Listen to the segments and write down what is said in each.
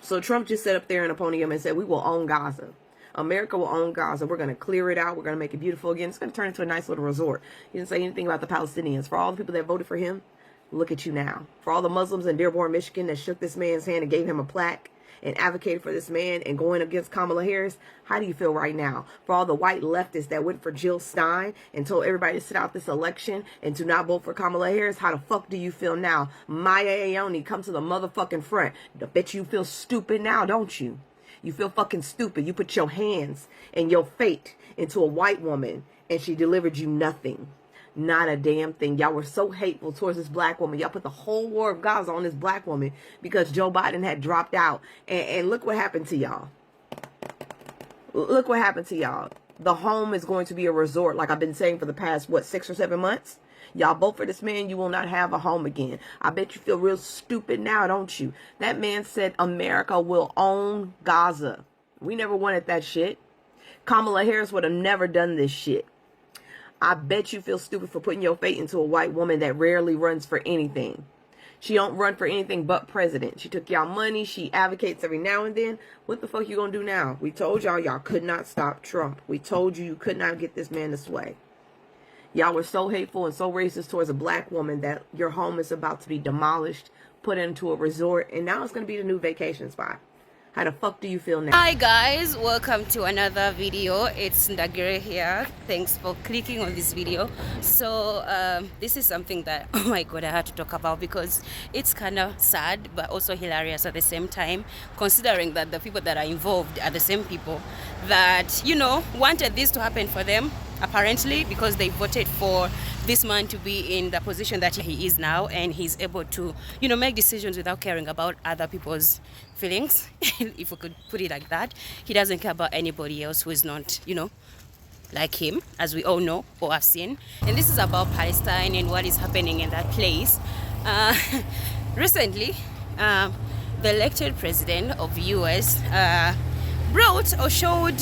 So Trump just sat up there in a podium and said, we will own Gaza. America will own Gaza. We're going to clear it out. We're going to make it beautiful again. It's going to turn into a nice little resort. He didn't say anything about the Palestinians. For all the people that voted for him, look at you now. For all the Muslims in Dearborn, Michigan that shook this man's hand and gave him a plaque and advocated for this man and going against Kamala Harris, how do you feel right now? For all the white leftists that went for Jill Stein and told everybody to sit out this election and to not vote for Kamala Harris, how the fuck do you feel now? Maya Aoni, come to the motherfucking front. I bet you feel stupid now, don't you? You feel fucking stupid. You put your hands and your fate into a white woman and she delivered you nothing. Not a damn thing. Y'all were so hateful towards this black woman. Y'all put the whole war of Gaza on this black woman because Joe Biden had dropped out. And look what happened to y'all. Look what happened to y'all. The home is going to be a resort, like I've been saying for the past, 6 or 7 months? Y'all vote for this man, you will not have a home again. I bet you feel real stupid now, don't you? That man said America will own Gaza. We never wanted that shit. Kamala Harris would have never done this shit. I bet you feel stupid for putting your fate into a white woman that rarely runs for anything. She don't run for anything but president. She took y'all money. She advocates every now and then. What the fuck you gonna do now? We told y'all could not stop Trump. We told you could not get this man to sway. Y'all were so hateful and so racist towards a black woman that your home is about to be demolished, put into a resort, and now it's going to be the new vacation spot. How the fuck do you feel now? Hi guys, welcome to another video. It's Ndagire here. Thanks for clicking on this video. So this is something that, oh my god, I had to talk about because it's kind of sad but also hilarious at the same time, considering that the people that are involved are the same people that, you know, wanted this to happen for them, apparently, because they voted for this man to be in the position that he is now, and he's able to, you know, make decisions without caring about other people's feelings, if we could put it like that. He doesn't care about anybody else who is not, you know, like him, as we all know or have seen. And this is about Palestine and what is happening in that place. Recently, the elected president of US brought or showed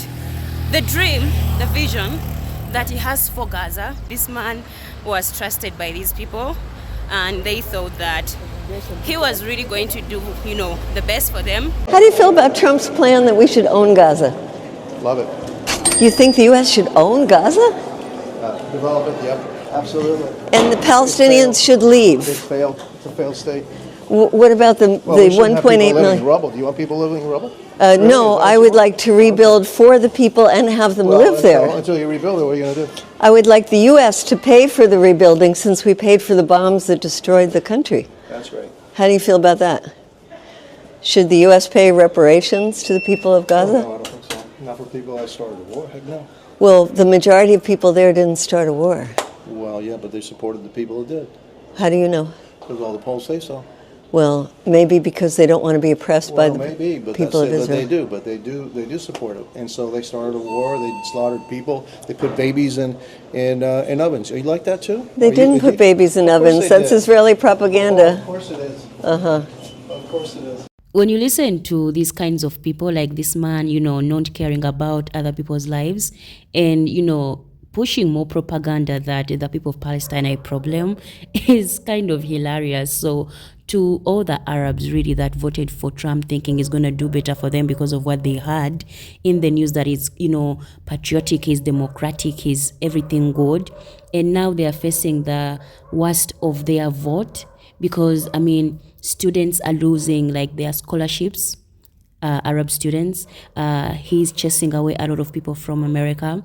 the dream, the vision that he has for Gaza. This man was trusted by these people, and they thought that he was really going to do, you know, the best for them. How do you feel about Trump's plan that we should own Gaza? Love it. You think the U.S. should own Gaza? Develop it, yep, absolutely. And the Palestinians should leave? It's failed. It's a failed state. What about the 1.8 million? Rubble. Do you want people living in rubble? Really? No, I would like to rebuild for the people and have them live there. Until you rebuild it, what are you going to do? I would like the U.S. to pay for the rebuilding since we paid for the bombs that destroyed the country. That's right. How do you feel about that? Should the U.S. pay reparations to the people of Gaza? No, I don't think so. Not for people that started the war. Heck no. Well, the majority of people there didn't start a war. Well, yeah, but they supported the people who did. How do you know? Because all the polls say so. Well, maybe because they don't want to be oppressed by the people of Israel. But they do support it. And so they started a war. They slaughtered people. They put babies in ovens. Are you like that too? They didn't put babies in ovens. That's Israeli propaganda. Of course it is. Of course it is. When you listen to these kinds of people, like this man, you know, not caring about other people's lives and, you know, pushing more propaganda that the people of Palestine are a problem is kind of hilarious. So to all the Arabs really that voted for Trump thinking he's going to do better for them because of what they had in the news, that is, you know, patriotic, he's democratic, he's everything good. And now they are facing the worst of their vote because, I mean, students are losing like their scholarships, Arab students. He's chasing away a lot of people from America.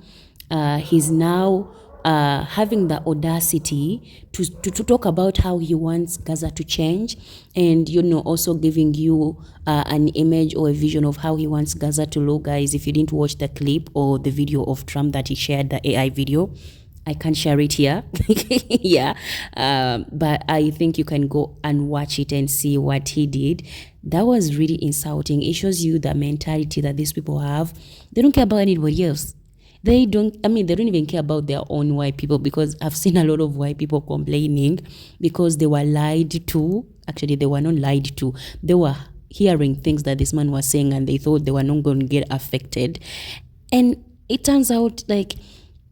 He's now having the audacity to talk about how he wants Gaza to change, and, you know, also giving you an image or a vision of how he wants Gaza to look. Guys, if you didn't watch the clip or the video of Trump that he shared, the AI video, I can't share it here. Yeah, but I think you can go and watch it and see what he did. That was really insulting. It shows you the mentality that these people have. They don't care about anybody else. They don't even care about their own white people, because I've seen a lot of white people complaining because they were lied to. Actually, they were not lied to. They were hearing things that this man was saying and they thought they were not going to get affected. And it turns out like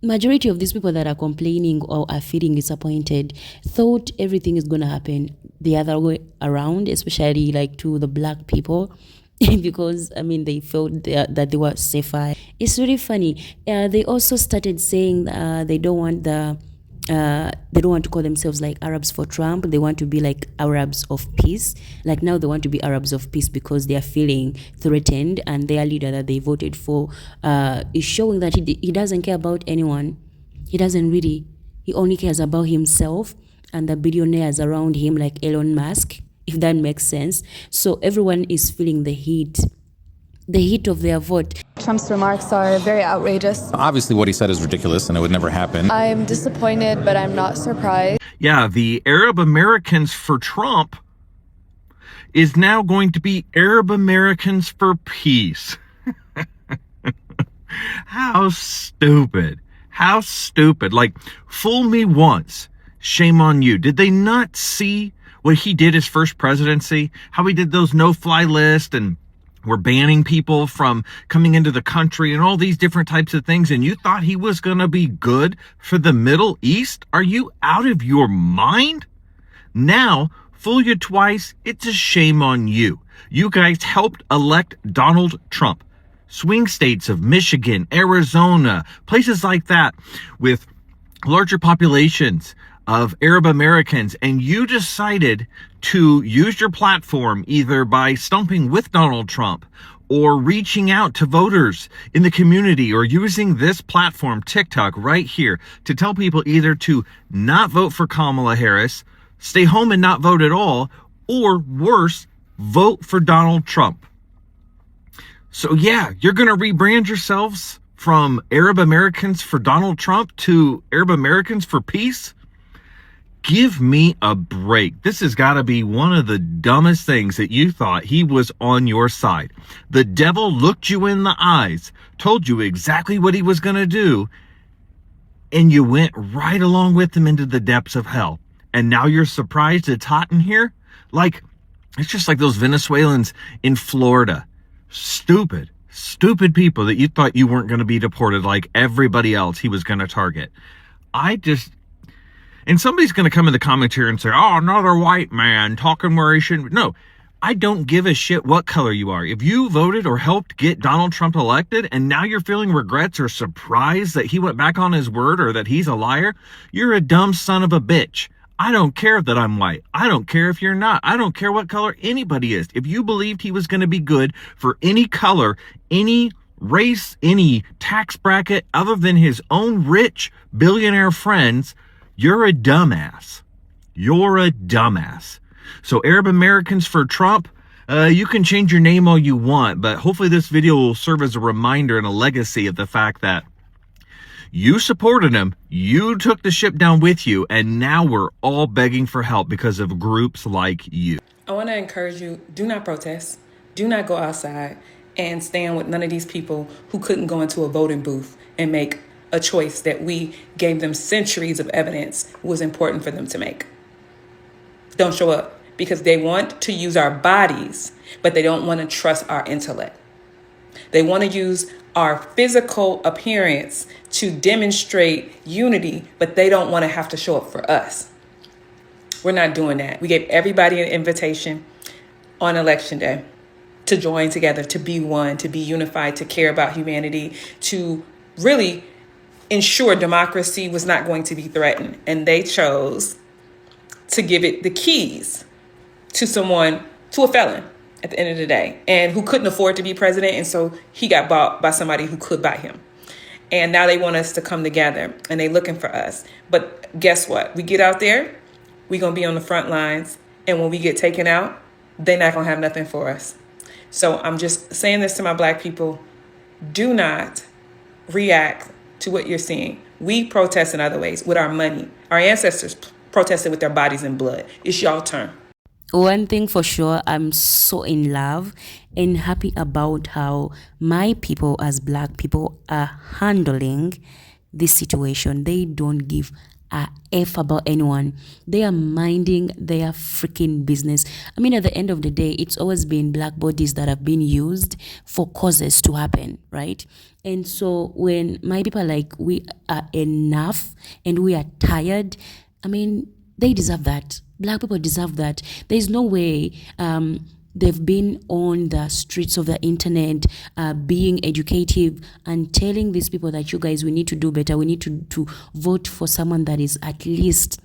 majority of these people that are complaining or are feeling disappointed thought everything is going to happen the other way around, especially like to the black people. because I mean they felt that they were safer. It's really funny. They also started saying they don't want to call themselves like Arabs for Trump. They want to be like Arabs of peace. Like now they want to be Arabs of peace because they are feeling threatened, and their leader that they voted for is showing that he doesn't care about anyone. He doesn't really. He only cares about himself and the billionaires around him, like Elon Musk, if that makes sense. So everyone is feeling the heat of their vote. Trump's remarks are very outrageous. Obviously, what he said is ridiculous and it would never happen. I'm disappointed, but I'm not surprised. Yeah, the Arab Americans for Trump is now going to be Arab Americans for peace. How stupid. How stupid. Like, fool me once, shame on you. Did they not see what he did his first presidency? How he did those no-fly lists and we're banning people from coming into the country and all these different types of things, and you thought he was going to be good for the Middle East? Are you out of your mind? Now, fool you twice, it's a shame on you. You guys helped elect Donald Trump. Swing states of Michigan, Arizona, places like that with larger populations of Arab Americans, and you decided to use your platform either by stumping with Donald Trump or reaching out to voters in the community or using this platform, TikTok, right here, to tell people either to not vote for Kamala Harris, stay home and not vote at all, or worse, vote for Donald Trump. So yeah, you're going to rebrand yourselves from Arab Americans for Donald Trump to Arab Americans for peace? Give me a break. This has got to be one of the dumbest things that you thought he was on your side. The devil looked you in the eyes, told you exactly what he was going to do, and you went right along with him into the depths of hell. And now you're surprised it's hot in here? Like, it's just like those Venezuelans in Florida. Stupid people that you thought you weren't going to be deported like everybody else he was going to target. And somebody's going to come in the comments here and say, oh, another white man talking where he shouldn't. No, I don't give a shit what color you are. If you voted or helped get Donald Trump elected and now you're feeling regrets or surprised that he went back on his word or that he's a liar, you're a dumb son of a bitch. I don't care that I'm white. I don't care if you're not. I don't care what color anybody is. If you believed he was going to be good for any color, any race, any tax bracket other than his own rich billionaire friends, you're a dumbass. You're a dumbass. So Arab Americans for Trump, you can change your name all you want, but hopefully this video will serve as a reminder and a legacy of the fact that you supported him, you took the ship down with you, and now we're all begging for help because of groups like you. I want to encourage you, do not protest, do not go outside and stand with none of these people who couldn't go into a voting booth and make a choice that we gave them centuries of evidence was important for them to make. Don't show up because they want to use our bodies, but they don't want to trust our intellect. They want to use our physical appearance to demonstrate unity, but they don't want to have to show up for us. We're not doing that. We gave everybody an invitation on election day to join together, to be one, to be unified, to care about humanity, to really ensure democracy was not going to be threatened. And they chose to give it the keys to a felon at the end of the day, and who couldn't afford to be president. And so he got bought by somebody who could buy him. And now they want us to come together and they looking for us. But guess what? We get out there, we're going to be on the front lines. And when we get taken out, they're not going to have nothing for us. So I'm just saying this to my Black people. Do not react to what you're seeing. We protest in other ways with our money. Our ancestors protested with their bodies and blood. It's y'all turn. One thing for sure, I'm so in love and happy about how my people as Black people are handling this situation. They don't give a F about anyone. They are minding their freaking business. I mean, at the end of the day, it's always been Black bodies that have been used for causes to happen, right? And so when my people are like, we are enough and we are tired, I mean, they deserve that. Black people deserve that. There's no way they've been on the streets of the internet, being educative and telling these people that you guys, we need to do better. We need to vote for someone that is at least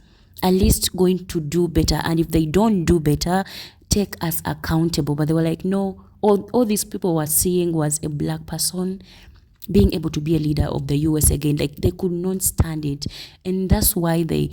going to do better. And if they don't do better, take us accountable. But they were like, no, all these people were seeing was a black person being able to be a leader of the US again. Like, they could not stand it. And that's why they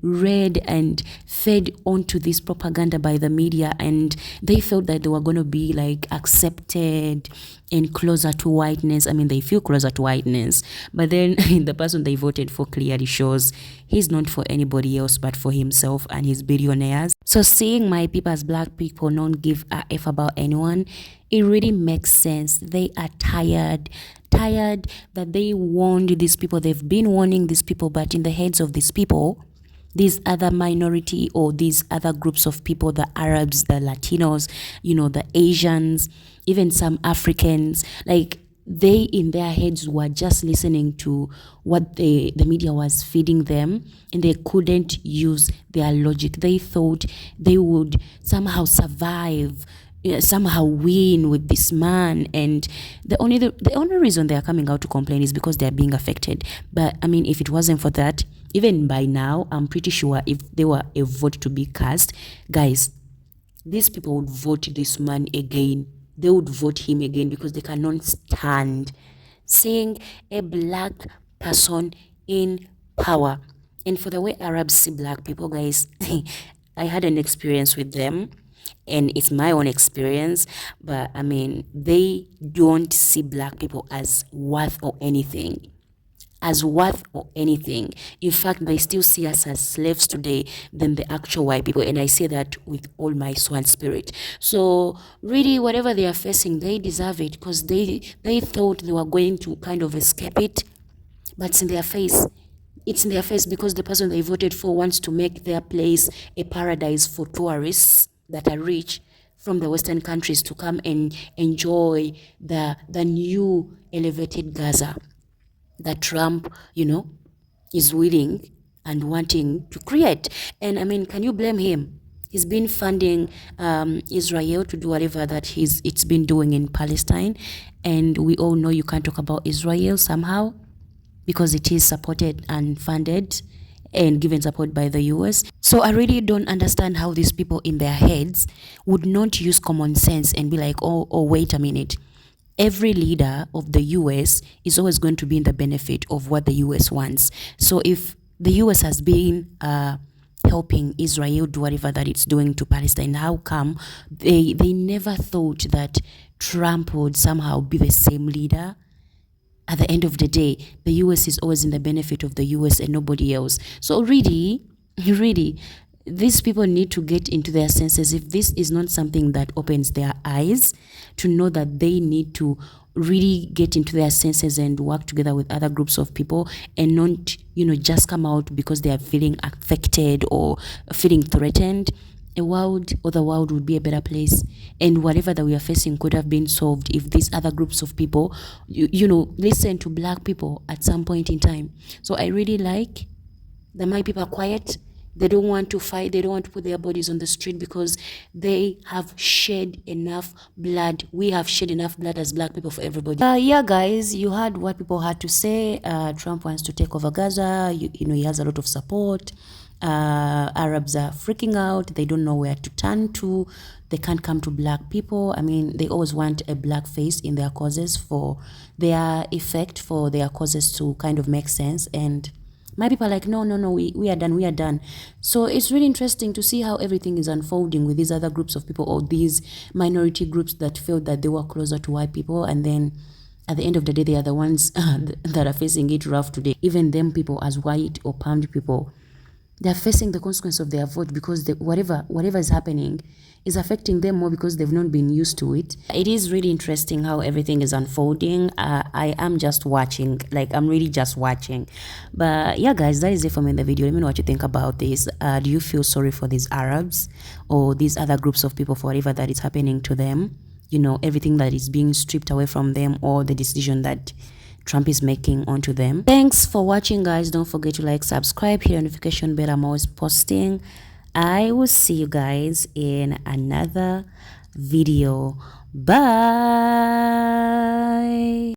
read and fed onto this propaganda by the media, and they felt that they were going to be like accepted and closer to whiteness. I mean, they feel closer to whiteness, but then the person they voted for clearly shows he's not for anybody else but for himself and his billionaires. So seeing my people as black people not give a F about anyone, it really makes sense. They are tired that they warned these people. They've been warning these people, but in the heads of these people, these other minority or these other groups of people, the Arabs, the Latinos, the Asians, even some Africans, like, they in their heads were just listening to what the media was feeding them, and they couldn't use their logic. They thought they would somehow survive, somehow win with this man, and the only reason they are coming out to complain is because they are being affected. But I mean, if it wasn't for that, even by now, I'm pretty sure if there were a vote to be cast, guys, these people would vote this man again. They would vote him again, because they cannot stand seeing a black person in power. And for the way Arabs see black people, guys, I had an experience with them, and it's my own experience, but I mean, they don't see black people as worth or anything. In fact, they still see us as slaves today than the actual white people, and I say that with all my soul and spirit. So really, whatever they are facing, they deserve it, because they thought they were going to kind of escape it, but it's in their face. It's in their face, because the person they voted for wants to make their place a paradise for tourists that are rich from the Western countries to come and enjoy the new elevated Gaza that Trump, is willing and wanting to create. And I mean, can you blame him? He's been funding Israel to do whatever that it's been doing in Palestine, and we all know you can't talk about Israel somehow, because it is supported and funded and given support by the US. So I really don't understand how these people in their heads would not use common sense and be like, oh, wait a minute. Every leader of the US is always going to be in the benefit of what the US wants. So if the US has been helping Israel do whatever that it's doing to Palestine, how come they never thought that Trump would somehow be the same leader? At the end of the day, the US is always in the benefit of the US and nobody else. So really, these people need to get into their senses. If this is not something that opens their eyes to know that they need to really get into their senses and work together with other groups of people, and not, just come out because they are feeling affected or feeling threatened, the world would be a better place, and whatever that we are facing could have been solved if these other groups of people, listen to black people at some point in time. So I really like that my people are quiet. They don't want to fight. They don't want to put their bodies on the street, because they have shed enough blood. We have shed enough blood as black people for everybody. Yeah, guys, you heard what people had to say. Trump wants to take over Gaza. He has a lot of support. Arabs are freaking out. They don't know where to turn to. They can't come to black people. I mean, they always want a black face in their causes for their effect, for their causes to kind of make sense. And my people are like, no, we are done. So it's really interesting to see how everything is unfolding with these other groups of people, or these minority groups that felt that they were closer to white people, and then at the end of the day, they are the ones that are facing it rough today. Even them people as white or palmed people, they're facing the consequence of their vote, because whatever is happening is affecting them more, because they've not been used to it. It is really interesting how everything is unfolding. I am just watching, I'm really just watching. But yeah, guys, that is it for me in the video. Let me know what you think about this. Do you feel sorry for these Arabs or these other groups of people for whatever that is happening to them? Everything that is being stripped away from them, or the decision that Trump is making onto them. Thanks for watching, guys. Don't forget to like, subscribe, hit the notification bell. I'm always posting I will see you guys in another video. Bye.